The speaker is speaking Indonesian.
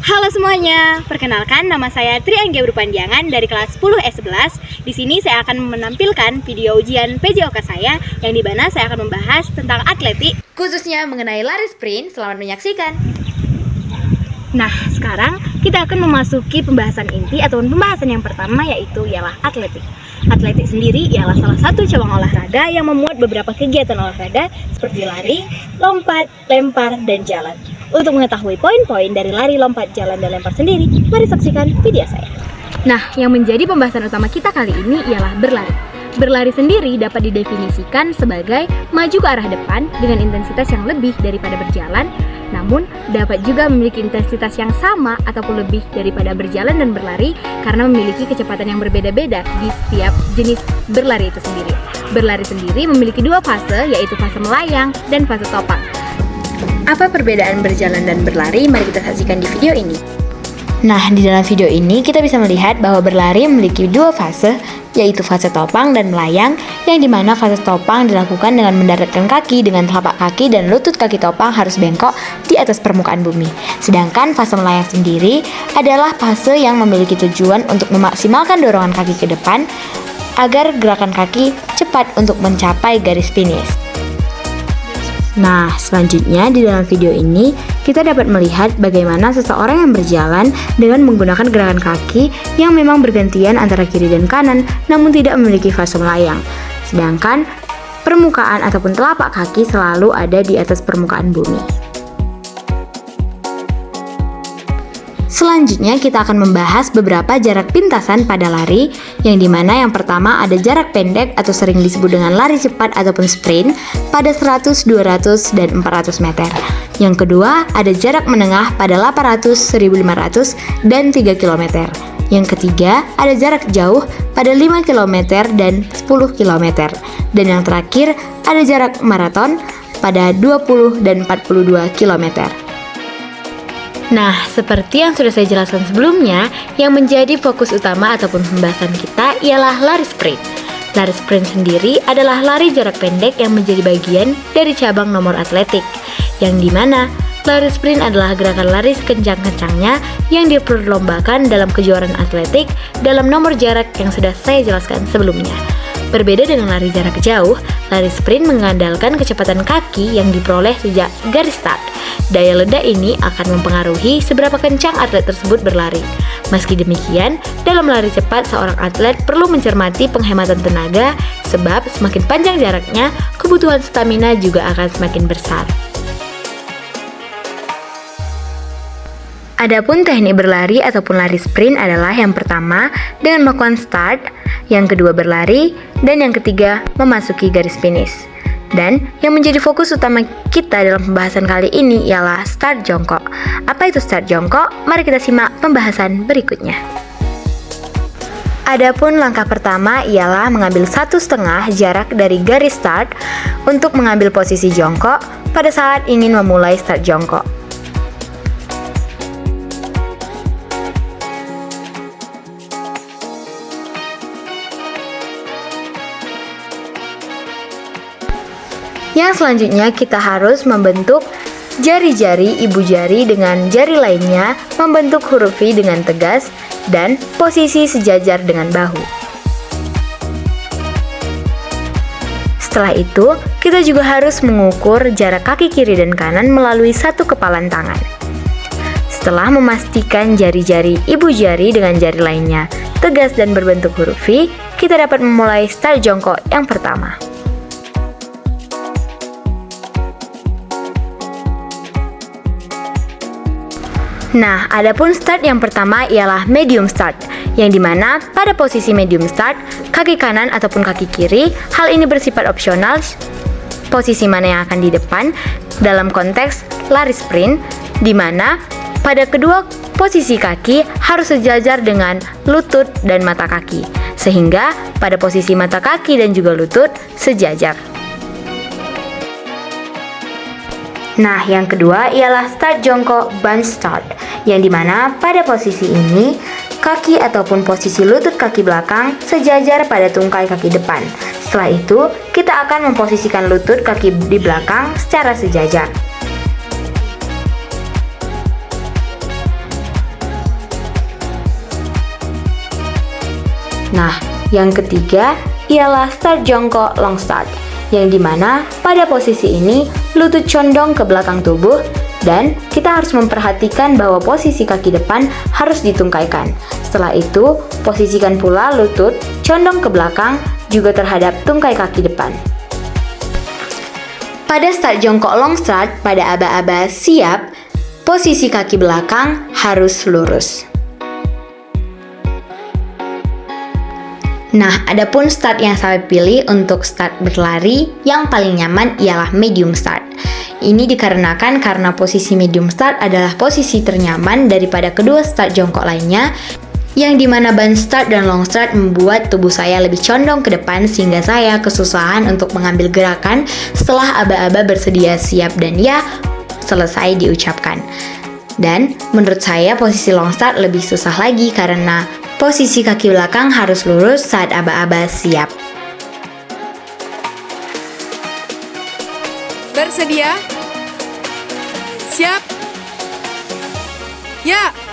Halo semuanya, perkenalkan nama saya Tri Anggia Berpanjangan dari kelas 10 S11. Di sini saya akan menampilkan video ujian PJOK saya yang dimana saya akan membahas tentang atletik, khususnya mengenai lari sprint. Selamat menyaksikan. Nah, sekarang kita akan memasuki pembahasan inti ataupun pembahasan yang pertama, yaitu ialah atletik. Atletik sendiri ialah salah satu cabang olahraga yang memuat beberapa kegiatan olahraga seperti lari, lompat, lempar, dan jalan. Untuk mengetahui poin-poin dari lari, lompat, jalan, dan lempar sendiri, mari saksikan video saya. Nah, yang menjadi pembahasan utama kita kali ini ialah berlari. Berlari sendiri dapat didefinisikan sebagai maju ke arah depan dengan intensitas yang lebih daripada berjalan, namun dapat juga memiliki intensitas yang sama ataupun lebih daripada berjalan dan berlari karena memiliki kecepatan yang berbeda-beda di setiap jenis berlari itu sendiri. Berlari sendiri memiliki dua fase, yaitu fase melayang dan fase topang. Apa perbedaan berjalan dan berlari? Mari kita saksikan di video ini. Nah, di dalam video ini kita bisa melihat bahwa berlari memiliki dua fase, yaitu fase topang dan melayang, yang dimana fase topang dilakukan dengan mendaratkan kaki dengan telapak kaki dan lutut kaki topang harus bengkok di atas permukaan bumi. Sedangkan fase melayang sendiri adalah fase yang memiliki tujuan untuk memaksimalkan dorongan kaki ke depan agar gerakan kaki cepat untuk mencapai garis finish. Nah, selanjutnya di dalam video ini kita dapat melihat bagaimana seseorang yang berjalan dengan menggunakan gerakan kaki yang memang bergantian antara kiri dan kanan namun tidak memiliki fase melayang. Sedangkan permukaan ataupun telapak kaki selalu ada di atas permukaan bumi. Selanjutnya kita akan membahas beberapa jarak pintasan pada lari, yang dimana yang pertama ada jarak pendek atau sering disebut dengan lari cepat ataupun sprint pada 100, 200, dan 400 meter. Yang kedua ada jarak menengah pada 800, 1500, dan 3 km. Yang ketiga ada jarak jauh pada 5 km dan 10 km. Dan yang terakhir ada jarak maraton pada 20 dan 42 km. Nah, seperti yang sudah saya jelaskan sebelumnya, yang menjadi fokus utama ataupun pembahasan kita ialah lari sprint. Lari sprint sendiri adalah lari jarak pendek yang menjadi bagian dari cabang nomor atletik, yang dimana lari sprint adalah gerakan lari sekencang-kencangnya yang diperlombakan dalam kejuaraan atletik dalam nomor jarak yang sudah saya jelaskan sebelumnya. Berbeda dengan lari jarak jauh, lari sprint mengandalkan kecepatan kaki yang diperoleh sejak garis start. Daya ledak ini akan mempengaruhi seberapa kencang atlet tersebut berlari. Meski demikian, dalam lari cepat seorang atlet perlu mencermati penghematan tenaga sebab semakin panjang jaraknya, kebutuhan stamina juga akan semakin besar. Adapun teknik berlari ataupun lari sprint adalah yang pertama dengan melakukan start, yang kedua berlari, dan yang ketiga memasuki garis finish. Dan yang menjadi fokus utama kita dalam pembahasan kali ini ialah start jongkok. Apa itu start jongkok? Mari kita simak pembahasan berikutnya. Adapun langkah pertama ialah mengambil 1,5 jarak dari garis start untuk mengambil posisi jongkok pada saat ingin memulai start jongkok. Yang selanjutnya kita harus membentuk jari-jari ibu jari dengan jari lainnya, membentuk huruf V dengan tegas dan posisi sejajar dengan bahu. Setelah itu, kita juga harus mengukur jarak kaki kiri dan kanan melalui satu kepalan tangan. Setelah memastikan jari-jari ibu jari dengan jari lainnya tegas dan berbentuk huruf V, kita dapat memulai start jongkok yang pertama. Nah, adapun start yang pertama ialah medium start, yang dimana pada posisi medium start, kaki kanan ataupun kaki kiri, hal ini bersifat opsional, posisi mana yang akan di depan dalam konteks lari sprint, dimana pada kedua posisi kaki harus sejajar dengan lutut dan mata kaki, sehingga pada posisi mata kaki dan juga lutut sejajar. Nah, yang kedua ialah start jongkok bunch start, yang dimana pada posisi ini kaki ataupun posisi lutut kaki belakang sejajar pada tungkai kaki depan. Setelah itu, kita akan memposisikan lutut kaki di belakang secara sejajar. Yang ketiga ialah start jongkok long start, yang dimana pada posisi ini lutut condong ke belakang tubuh dan kita harus memperhatikan bahwa posisi kaki depan harus ditungkaikan. Setelah itu, posisikan pula lutut condong ke belakang juga terhadap tungkai kaki depan. Pada start jongkok long start, pada aba-aba siap, posisi kaki belakang harus lurus. Nah, adapun start yang saya pilih untuk start berlari yang paling nyaman ialah medium start. Ini dikarenakan karena posisi medium start adalah posisi ternyaman daripada kedua start jongkok lainnya, yang dimana ban start dan long start membuat tubuh saya lebih condong ke depan sehingga saya kesusahan untuk mengambil gerakan setelah aba-aba bersedia siap dan ya selesai diucapkan. Dan menurut saya posisi long start lebih susah lagi karena posisi kaki belakang harus lurus saat aba-aba siap. Bersedia? Siap? Ya!